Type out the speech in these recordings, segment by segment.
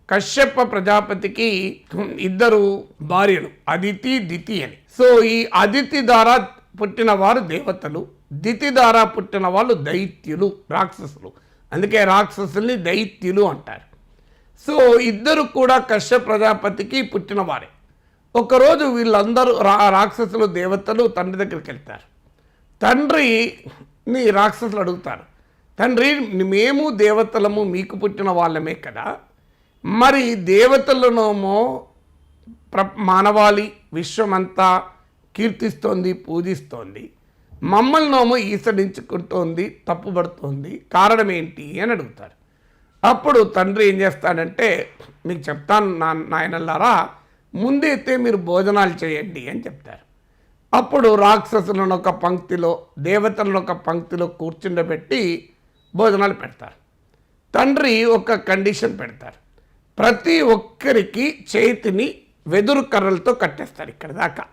కశ్యప ప్రజాపతికి ఇద్దరు భార్యలు, అదితి దితి అని. సో ఈ అదితి ద్వారా పుట్టిన వారు దేవతలు, దితి ద్వారా పుట్టిన వాళ్ళు దైత్యులు, రాక్షసులు. అందుకే రాక్షసుల్ని దైత్యులు అంటారు. సో ఇద్దరు కూడా కశ్యప ప్రజాపతికి పుట్టిన వారే. ఒకరోజు వీళ్ళందరూ రాక్షసులు దేవతలు తండ్రి దగ్గరికి వెళ్తారు. తండ్రిని రాక్షసులు అడుగుతారు, తండ్రి మేము దేవతలము మీకు పుట్టిన వాళ్ళమే కదా, మరి దేవతలనేమో మానవాళి విశ్వమంతా కీర్తిస్తోంది, పూజిస్తోంది, మమ్మల్నేమో ఈసడించుకుంటోంది, తప్పుపడుతోంది, కారణం ఏంటి అని అడుగుతారు. అప్పుడు తండ్రి ఏం చేస్తాడంటే, మీకు చెప్తాను నాయనల్లారా, ముందైతే మీరు భోజనాలు చేయండి అని చెప్తారు. అప్పుడు రాక్షసులను ఒక పంక్తిలో, దేవతలను ఒక పంక్తిలో కూర్చుండబెట్టి భోజనాలు పెడతారు. తండ్రి ఒక కండిషన్ పెడతారు, ప్రతి ఒక్కరికి చేతిని వెదురు కర్రలతో కట్టేస్తారు ఇక్కడ దాకా.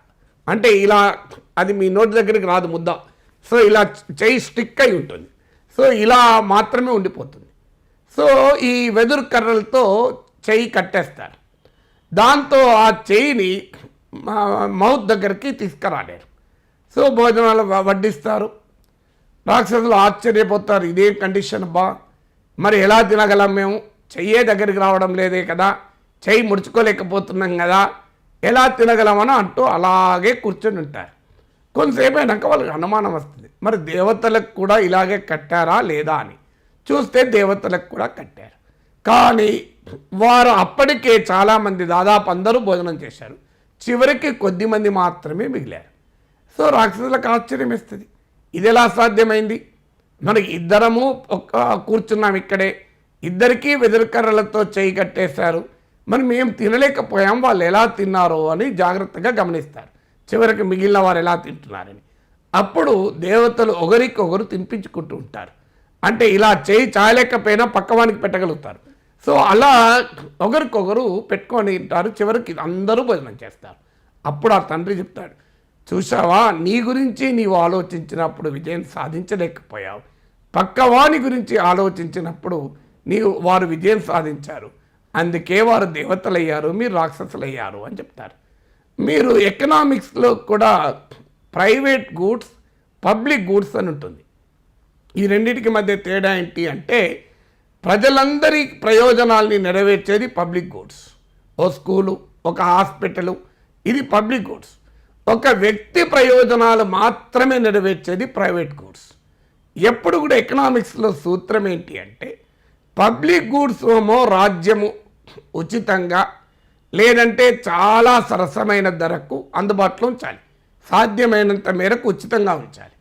అంటే ఇలా, అది మీ నోటి దగ్గరికి రాదు ముద్ద, సో ఇలా చేయి స్టిక్ అయి ఉంటుంది, సో ఇలా మాత్రమే ఉండిపోతుంది. సో ఈ వెదురు కర్రలతో చెయ్యి కట్టేస్తారు. దాంతో ఆ చెయ్యిని మౌత్ దగ్గరికి తీసుకురాలేరు. సో భోజనాలు వడ్డిస్తారు. రాక్షసులు ఆశ్చర్యపోతారు, ఇదే కండిషన్ బా, మరి ఎలా తినగలం మేము, చెయ్యే దగ్గరికి రావడం లేదే కదా, చెయ్యి ముడుచుకోలేకపోతున్నాం కదా, ఎలా తినగలమని అంటూ అలాగే కూర్చొని ఉంటారు. కొంతసేపు అయినాక వాళ్ళకి అనుమానం వస్తుంది, మరి దేవతలకు కూడా ఇలాగే కట్టారా లేదా అని. చూస్తే దేవతలకు కూడా కట్టారు. కానీ వారు అప్పటికే చాలామంది, దాదాపు అందరూ భోజనం చేశారు, చివరికి కొద్దిమంది మాత్రమే మిగిలారు. సో రాక్షసులకు ఆశ్చర్యం వేస్తుంది, ఇది ఎలా సాధ్యమైంది, మనకి ఇద్దరము కూర్చున్నాం ఇక్కడే, ఇద్దరికీ వెదురుకర్రలతో చేయి కట్టేశారు, మరి మేము తినలేకపోయాం, వాళ్ళు ఎలా తిన్నారో అని జాగ్రత్తగా గమనిస్తారు, చివరికి మిగిలిన వారు ఎలా తింటున్నారని. అప్పుడు దేవతలు ఒకరికొకరు తినిపించుకుంటూ ఉంటారు. అంటే ఇలా చేయి చాయలేకపోయినా పక్కవానికి పెట్టగలుగుతారు. సో అలా ఒకరికొకరు పెట్టుకొని ఉంటారు, చివరికి అందరూ భోజనం చేస్తారు. అప్పుడు ఆ తండ్రి చెప్తాడు, చూసావా, నీ గురించి నీవు ఆలోచించినప్పుడు విజయం సాధించలేకపోయావు, పక్కవాని గురించి ఆలోచించినప్పుడు వారు విజయం సాధించారు, అందుకే వారు దేవతలయ్యారు, మీరు రాక్షసులయ్యారు అని చెప్తారు. మీరు ఎకనామిక్స్లో కూడా ప్రైవేట్ గూడ్స్, పబ్లిక్ గూడ్స్ అని ఉంటుంది. ఈ రెండింటికి మధ్య తేడా ఏంటి అంటే, ప్రజలందరి ప్రయోజనాల్ని నెరవేర్చేది పబ్లిక్ గూడ్స్. ఓ స్కూలు, ఒక హాస్పిటలు, ఇది పబ్లిక్ గూడ్స్. ఒక వ్యక్తి ప్రయోజనాలు మాత్రమే నెరవేర్చేది ప్రైవేట్ గూడ్స్. ఎప్పుడు కూడా ఎకనామిక్స్లో సూత్రం ఏంటి అంటే, పబ్లిక్ గూడ్స్ ఏమో రాజ్యము ఉచితంగా లేదంటే చాలా సరసమైన ధరకు అందుబాటులో ఉంచాలి, సాధ్యమైనంత మేరకు ఉచితంగా ఉంచాలి.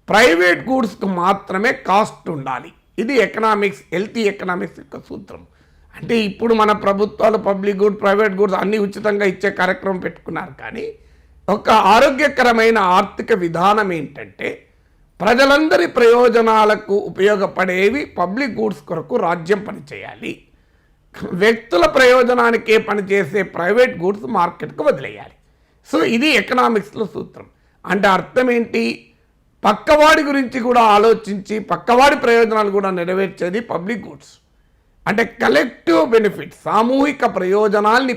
ప్రైవేట్ గూడ్స్కు మాత్రమే కాస్ట్ ఉండాలి. ఇది ఎకనామిక్స్, హెల్తీ ఎకనామిక్స్ యొక్క సూత్రం. అంటే ఇప్పుడు మన ప్రభుత్వాలు పబ్లిక్ గూడ్స్, ప్రైవేట్ గూడ్స్ అన్నీ ఉచితంగా ఇచ్చే కార్యక్రమం పెట్టుకున్నారు. కానీ ఒక ఆరోగ్యకరమైన ఆర్థిక విధానం ఏంటంటే, ప్రజలందరి ప్రయోజనాలకు ఉపయోగపడేవి పబ్లిక్ గూడ్స్ కొరకు రాజ్యం పనిచేయాలి, వ్యక్తుల ప్రయోజనానికే పనిచేసే ప్రైవేట్ గూడ్స్ మార్కెట్కు వదిలేయాలి. సో ఇది ఎకనామిక్స్లో సూత్రం. అంటే అర్థం ఏంటి, పక్కవాడి గురించి కూడా ఆలోచించి పక్కవాడి ప్రయోజనాలు కూడా నెరవేర్చేది పబ్లిక్ గూడ్స్. అంటే కలెక్టివ్ బెనిఫిట్, సామూహిక ప్రయోజనాల్ని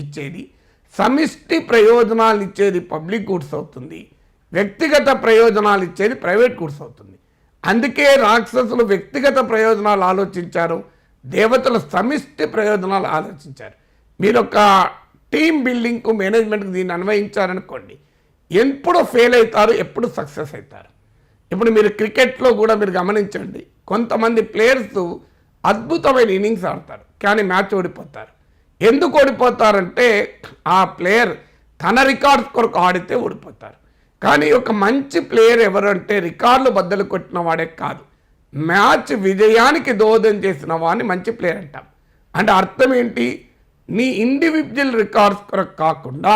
ఇచ్చేది, సమిష్టి ప్రయోజనాలు ఇచ్చేది పబ్లిక్ గూడ్స్ అవుతుంది, వ్యక్తిగత ప్రయోజనాలు ఇచ్చేది ప్రైవేట్ గూడ్స్ అవుతుంది. అందుకే రాక్షసులు వ్యక్తిగత ప్రయోజనాలు ఆలోచించారు, దేవతలు సమిష్టి ప్రయోజనాలు ఆలోచించారు. మీరు ఒక టీమ్ బిల్డింగ్కు, మేనేజ్మెంట్కి దీన్ని అన్వయించారనుకోండి, ఎప్పుడు ఫెయిల్ అవుతారు, ఎప్పుడు సక్సెస్ అవుతారు. ఇప్పుడు మీరు క్రికెట్లో కూడా మీరు గమనించండి, కొంతమంది ప్లేయర్స్ అద్భుతమైన ఇన్నింగ్స్ ఆడతారు, కానీ మ్యాచ్ ఓడిపోతారు. ఎందుకు ఓడిపోతారంటే, ఆ ప్లేయర్ తన రికార్డ్స్ కొరకు ఆడితే ఓడిపోతారు. కానీ ఒక మంచి ప్లేయర్ ఎవరంటే, రికార్డులు బద్దలు కొట్టిన వాడే కాదు, మ్యాచ్ విజయానికి దోహదం చేసిన వాడిని మంచి ప్లేయర్ అంటాం. అంటే అర్థం ఏంటి, నీ ఇండివిజువల్ రికార్డ్స్ కొరకు కాకుండా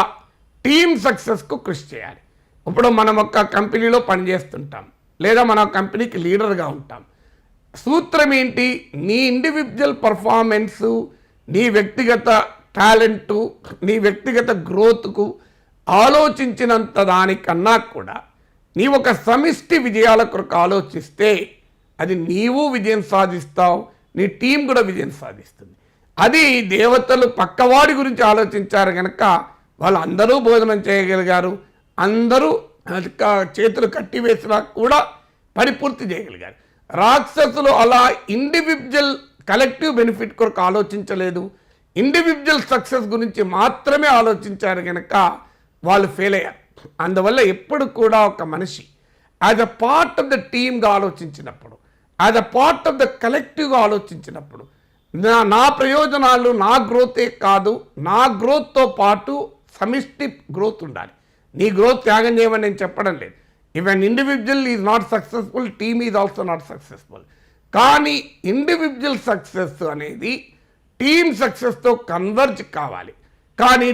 టీమ్ సక్సెస్కు కృషి చేయాలి. ఇప్పుడు మనం ఒక కంపెనీలో పనిచేస్తుంటాం, లేదా మన కంపెనీకి లీడర్గా ఉంటాం. సూత్రం ఏంటి, నీ ఇండివిజువల్ పర్ఫార్మెన్సు, నీ వ్యక్తిగత టాలెంటు, నీ వ్యక్తిగత గ్రోత్కు ఆలోచించినంత దానికన్నా కూడా నీ ఒక సమిష్టి విజయాల కొరకు ఆలోచిస్తే అది నీవు విజయం సాధిస్తావు, నీ టీం కూడా విజయం సాధిస్తుంది. అది దేవతలు పక్కవాడి గురించి ఆలోచించారు కనుక వాళ్ళందరూ భోజనం చేయగలిగారు, అందరూ చేతులు కట్టివేసినా కూడా పరిపూర్తి చేయగలిగారు. రాక్షసులు అలా ఇండివిజువల్ కలెక్టివ్ బెనిఫిట్ కొరకు ఆలోచించలేదు, ఇండివిజువల్ సక్సెస్ గురించి మాత్రమే ఆలోచించారు కనుక వాళ్ళు ఫెయిల్ అయ్యారు. అందువల్ల ఎప్పుడు కూడా ఒక మనిషి as a part of the టీమ్గా ఆలోచించినప్పుడు, as a part of the కలెక్టివ్గా ఆలోచించినప్పుడు నా ప్రయోజనాలు నా గ్రోతే కాదు, నా గ్రోత్తో పాటు సమిష్టి గ్రోత్ ఉండాలి. నీ గ్రోత్ త్యాగం చేయమని నేను చెప్పడం లేదు. If an individual is not successful, team is also not successful. కానీ ఇండివిజువల్ సక్సెస్ అనేది టీమ్ సక్సెస్తో కన్వర్జ్ కావాలి, కానీ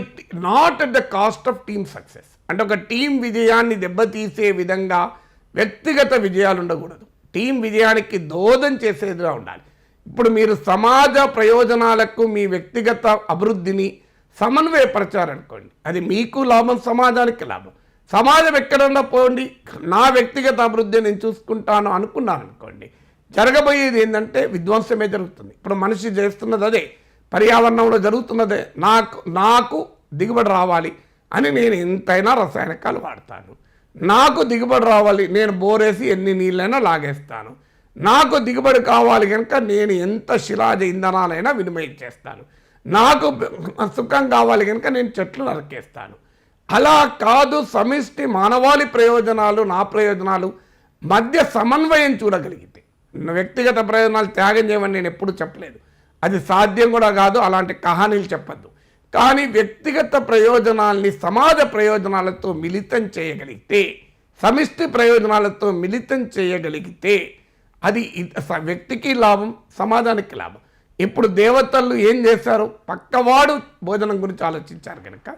not at the cost of team success. అంటే ఒక టీం విజయాన్ని దెబ్బతీసే విధంగా వ్యక్తిగత విజయాలు ఉండకూడదు, టీం విజయానికి దోహదం చేసేదిగా ఉండాలి. ఇప్పుడు మీరు సమాజ ప్రయోజనాలకు మీ వ్యక్తిగత అభివృద్ధిని సమన్వయపరచారనుకోండి, అది మీకు లాభం, సమాజానికి లాభం. సమాజం ఎక్కడన్నా పోండి, నా వ్యక్తిగత అభివృద్ధి నేను చూసుకుంటాను అనుకున్నాను అనుకోండి, జరగబోయేది ఏంటంటే విధ్వంసమే జరుగుతుంది. ఇప్పుడు మనిషి చేస్తున్నది అదే, పర్యావరణంలో జరుగుతున్నదే. నాకు దిగుబడి రావాలి అని నేను ఎంతైనా రసాయనికాలు వాడతాను, నాకు దిగుబడి రావాలి నేను బోరేసి ఎన్ని నీళ్ళైనా లాగేస్తాను, నాకు దిగుబడి కావాలి కనుక నేను ఎంత శిలాజ ఇంధనాలైనా వినిమయం చేస్తాను, నాకు సుఖం కావాలి కనుక నేను చెట్లు నరికేస్తాను. అలా కాదు, సమిష్టి మానవాళి ప్రయోజనాలు నా ప్రయోజనాలు మధ్య సమన్వయం చూడగలిగితే, వ్యక్తిగత ప్రయోజనాలు త్యాగం చేయమని నేను ఎప్పుడు చెప్పలేదు, అది సాధ్యం కూడా కాదు, అలాంటి కహానీలు చెప్పద్దు. కానీ వ్యక్తిగత ప్రయోజనాల్ని సమాజ ప్రయోజనాలతో మిళితం చేయగలిగితే, సమిష్టి ప్రయోజనాలతో మిళితం చేయగలిగితే అది వ్యక్తికి లాభం, సమాజానికి లాభం. ఇప్పుడు దేవతలు ఏం చేశారు, పక్కవాడు భోజనం గురించి ఆలోచించారు కనుక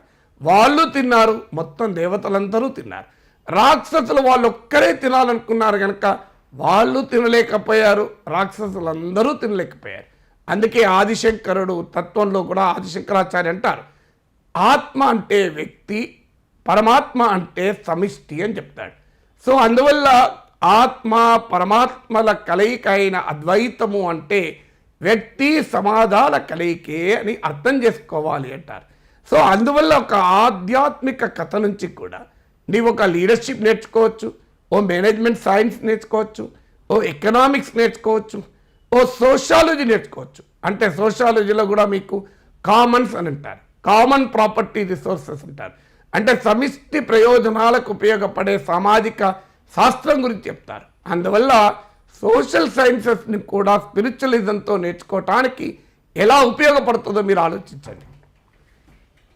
వాళ్ళు తిన్నారు, మొత్తం దేవతలందరూ తిన్నారు. రాక్షసులు వాళ్ళు ఒక్కరే తినాలనుకున్నారు కనుక వాళ్ళు తినలేకపోయారు, రాక్షసులందరూ తినలేకపోయారు. అందుకే ఆదిశంకరుడు తత్వంలో కూడా ఆదిశంకరాచార్య అంటారు, ఆత్మ అంటే వ్యక్తి, పరమాత్మ అంటే సమిష్టి అని చెప్తాడు. సో అందువల్ల ఆత్మ పరమాత్మల కలయిక అయిన అద్వైతము అంటే వ్యక్తి సమాజాల కలయికే అని అర్థం చేసుకోవాలి అంటారు. సో అందువల్ల ఒక ఆధ్యాత్మిక కథ నుంచి కూడా నీవు ఒక లీడర్షిప్ నేర్చుకోవచ్చు, ఓ మేనేజ్మెంట్ సైన్స్ నేర్చుకోవచ్చు, ఓ ఎకనామిక్స్ నేర్చుకోవచ్చు, ఓ సోషాలజీ నేర్చుకోవచ్చు. అంటే సోషాలజీలో కూడా మీకు కామన్స్ అని అంటారు, కామన్ ప్రాపర్టీ రిసోర్సెస్ అంటారు. అంటే సమిష్టి ప్రయోజనాలకు ఉపయోగపడే సామాజిక శాస్త్రం గురించి చెప్తారు. అందువల్ల సోషల్ సైన్సెస్ని కూడా స్పిరిచువలిజంతో నేర్చుకోవటానికి ఎలా ఉపయోగపడుతుందో మీరు ఆలోచించండి.